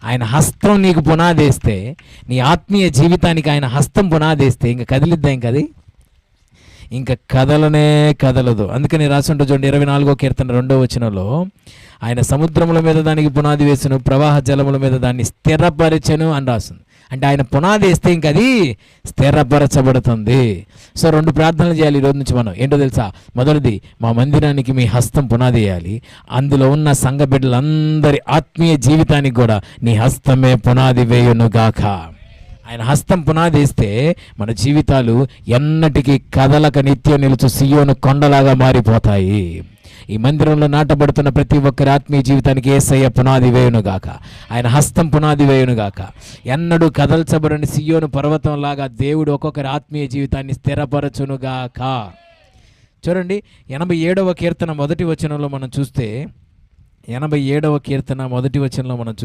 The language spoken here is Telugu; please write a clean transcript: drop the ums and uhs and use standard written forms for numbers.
ఆయన హస్తం నీకు పునాదేస్తే, నీ ఆత్మీయ జీవితానికి ఆయన హస్తం పునాదేస్తే ఇంక కదిలిద్దా? ఇంకది ఇంకా కదలనే కదలదు. అందుకని రాసుంటూ చూడండి 24వ కీర్తన 2వ వచనంలో, ఆయన సముద్రముల మీద దానికి పునాది వేసును, ప్రవాహ జలముల మీద దాన్ని స్థిరపరచెను అని రాస్తుంది. అంటే ఆయన పునాది వేస్తే ఇంక అది స్థిరపరచబడుతుంది. సో 2 ప్రార్థనలు చేయాలి ఈరోజు నుంచి మనం. ఏంటో తెలుసా? మొదటిది, మా మందిరానికి మీ హస్తం పునాది వేయాలి. అందులో ఉన్న సంఘ బిడ్డలందరి ఆత్మీయ జీవితానికి కూడా నీ హస్తమే పునాది వేయునుగాక. ఆయన హస్తం పునాది వేస్తే మన జీవితాలు ఎన్నటికీ కదలక నిత్యం నిలుచు సియోను కొండలాగా మారిపోతాయి. ఈ మందిరంలో నాటబడుతున్న ప్రతి ఒక్కరి ఆత్మీయ జీవితానికి యేసయ్య పునాది వేయునుగాక, ఆయన హస్తం పునాది వేయునుగాక. ఎన్నడూ కదల్చబడని సియోను పర్వతంలాగా దేవుడు ఒక్కొక్కరి ఆత్మీయ జీవితాన్ని స్థిరపరచునుగాక. చూడండి 87వ కీర్తన 1వ వచనంలో మనం చూస్తే, 87వ కీర్తన 1వ వచనంలో మనం